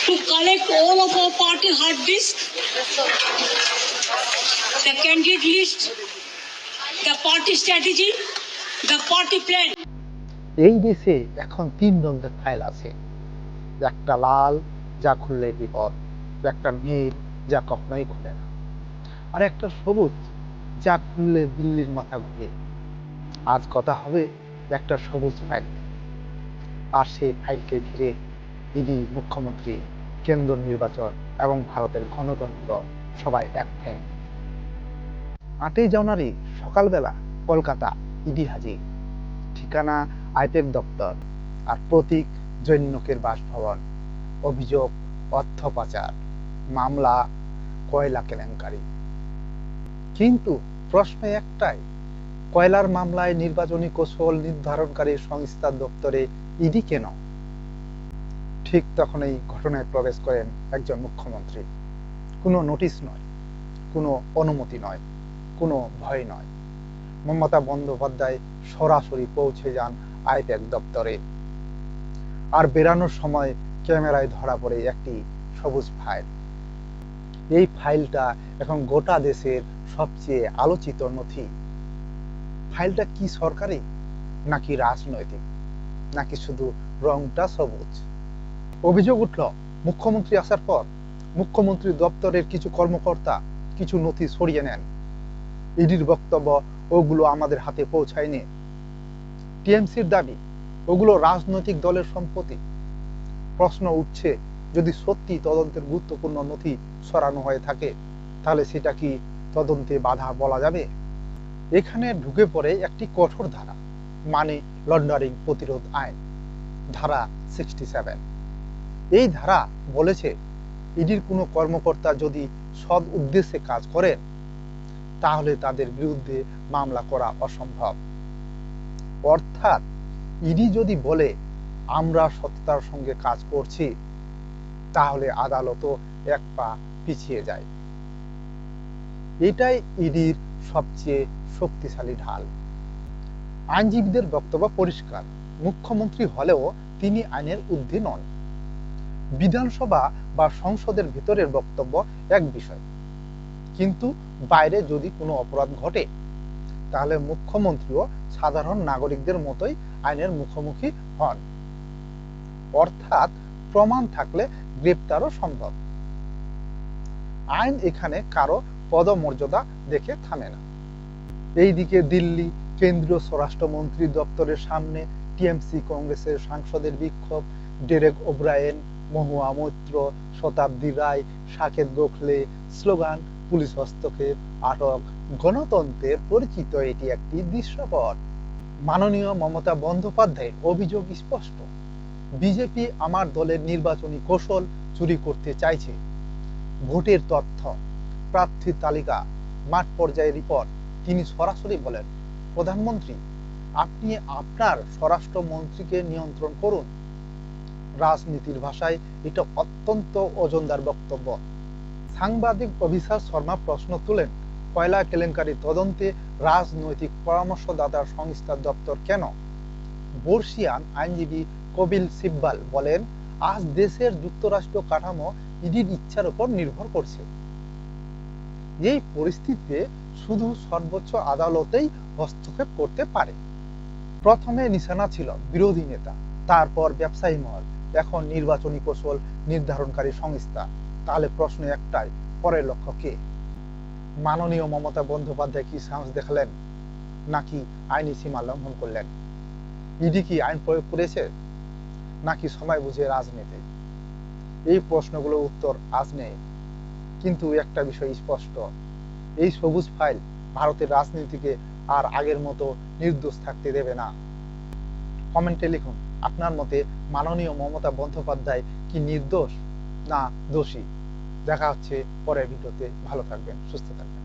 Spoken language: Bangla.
to collect all of our party hard disk, the candidate list, the party strategy, the party plan. এই দেশে এখন 3 রঙের ফাইল আছে, একটা লাল যা খুললে বিপদ, একটা নীল যা কখনোই খুলে না, আর একটা সবুজ যা খুললে দিল্লির মাথা ঘুরে। আজ কথা হবে একটা সবুজ ফাইল, আর সেই ফাইলকে ঘিরে ইডি, মুখ্যমন্ত্রী, কেন্দ্র নির্বাচন এবং ভারতের গণতন্ত্র সবাই এক ঠ্যাং। 8ই জানুয়ারি সকালবেলা কলকাতা ইডি হাজির, ঠিকানা আইপ্যাক দপ্তর, আর প্রতীক জৈন্যকের বাসভবন। অভিযোগ অর্থ পাচার, মামলা কয়লা কেলেঙ্কারি। কিন্তু প্রশ্ন একটাই, কয়লার মামলায় নির্বাচনী কৌশল নির্ধারণকারী সংস্থার দপ্তরে ইডি কেন? ঠিক তখনই ঘটনায় প্রবেশ করেন একজন মুখ্যমন্ত্রী। কোনো নোটিশ নয়, কোনো অনুমতি নয়, কোনো ভয় নয়। মমতা বন্দ্যোপাধ্যায় সরাসরি পৌঁছে যান আইপ্যাক দপ্তরে, আর বেরানোর সময় ক্যামেরায় ধরা পড়ে একটি সবুজ ফাইল। এই ফাইলটা এখন গোটা দেশের সবচেয়ে আলোচিত নথি। ফাইলটা কি সরকারি, নাকি রাজনৈতিক, নাকি শুধু রংটা সবুজ? অভিযোগ উঠল, মুখ্যমন্ত্রী আসার পর মুখ্যমন্ত্রী দপ্তরের কিছু কর্মকর্তা কিছু নথি সরিয়ে নেন। ইডির বক্তব্য, ওগুলো আমাদের হাতে পৌঁছায়নি। টিএমসির দাবি, ওগুলো রাজনৈতিক দলের সম্পত্তি। প্রশ্ন উঠছে, যদি সত্যি তদন্তের গুরুত্বপূর্ণ নথি সরানো হয়ে থাকে, তাহলে সেটা কি তদন্তে বাধা বলা যাবে? এখানে ঢুকে পড়ে একটি কঠোর ধারা, মানি লন্ডারিং প্রতিরোধ আইন, ধারা 67। এই ধারা বলেছে, ইডির কোনো কর্মকর্তা যদি সৎ উদ্দেশ্যে কাজ করেন, তাহলে তাদের বিরুদ্ধে মামলা করা অসম্ভব। অর্থাৎ ইডি যদি বলে আমরা সততার সঙ্গে কাজ করছি, তাহলে আদালতও এক পা পিছিয়ে যায়। এটাই ইডির সবচেয়ে শক্তিশালী ঢাল। আইনজীবীদের বক্তব্য পরিষ্কার, মুখ্যমন্ত্রী হলেও তিনি আইনের ঊর্ধ্বে নন। বিধানসভা বা সংসদের ভিতরের বক্তব্য এক বিষয়, কিন্তু বাইরে যদি কোনো অপরাধ ঘটে, তাহলে মুখ্যমন্ত্রীও সাধারণ নাগরিকদের মতোই আইনের মুখোমুখি হন। অর্থাৎ প্রমাণ থাকলে গ্রেপ্তারও সম্ভব। আইন এখানে কারো পদমর্যাদা দেখে থামে না। এইদিকে দিল্লি কেন্দ্রীয় স্বরাষ্ট্রমন্ত্রী দপ্তরের সামনে টিএমসি কংগ্রেসের সাংসদের বিক্ষোভ, ডেরেক ওব্রায়েন, মহুয়া মৈত্র, শতাব্দী রায়, সাকেত গোখলে, স্লোগান পুলিশ হস্তক্ষেপ, আটক, গণতন্ত্রের পরিচিত এটি একটি দৃশ্যপট। মাননীয় মমতা বন্দ্যোপাধ্যায়ের অভিযোগ স্পষ্ট, বিজেপি আমার দলের নির্বাচনী কৌশল চুরি করতে চাইছে। ভোটের তথ্য, প্রার্থীর তালিকা, মাঠ পর্যায়ে রিপোর্ট। তিনি সরাসরি বলেন, প্রধানমন্ত্রী আপনি আপনার স্বরাষ্ট্রমন্ত্রীকে নিয়ন্ত্রণ করুন। রাজনীতির ভাষায় এটা অত্যন্ত ওজনদার বক্তব্য। সাংবাদিক অভিষেক শর্মা প্রশ্ন তুলেন, কয়লা কেলেঙ্কারি তদন্তে রাজনৈতিক পরামর্শদাতার সংস্থার দপ্তর কেন? বর্ষিয়ান আইনজীবী কপিল সিব্বাল বলেন, আজ দেশের যুক্তরাষ্ট্র কাঠামো ইডির ইচ্ছার উপর নির্ভর করছে। এই পরিস্থিতিতে শুধু সর্বোচ্চ আদালতেই হস্তক্ষেপ করতে পারে। প্রথমে নিশানা ছিল বিরোধী নেতা, তারপর ব্যবসায়ী মহল, এখন নির্বাচনী কৌশল নির্ধারণকারী সংস্থা। তাহলে প্রশ্ন একটাই, পরের লক্ষ্য কে? মাননীয় মমতা বন্দ্যোপাধ্যায় কি সাহস দেখালেন, নাকি আইনি সীমা লঙ্ঘন করলেন? ইডি কি আইন প্রয়োগ করেছে, নাকি সময় বুঝে রাজনীতি? এই প্রশ্নগুলোর উত্তর আজ নেই, কিন্তু একটা বিষয় স্পষ্ট, এই সবুজ ফাইল ভারতের রাজনীতিকে আর আগের মতো নির্দোষ থাকতে দেবে না। কমেন্টে লিখুন আপনার মতে, মাননীয় মমতা বন্দ্যোপাধ্যায় কি নির্দোষ না দোষী? দেখা হচ্ছে পরের ভিডিওতে। ভালো থাকবেন, সুস্থ থাকবেন।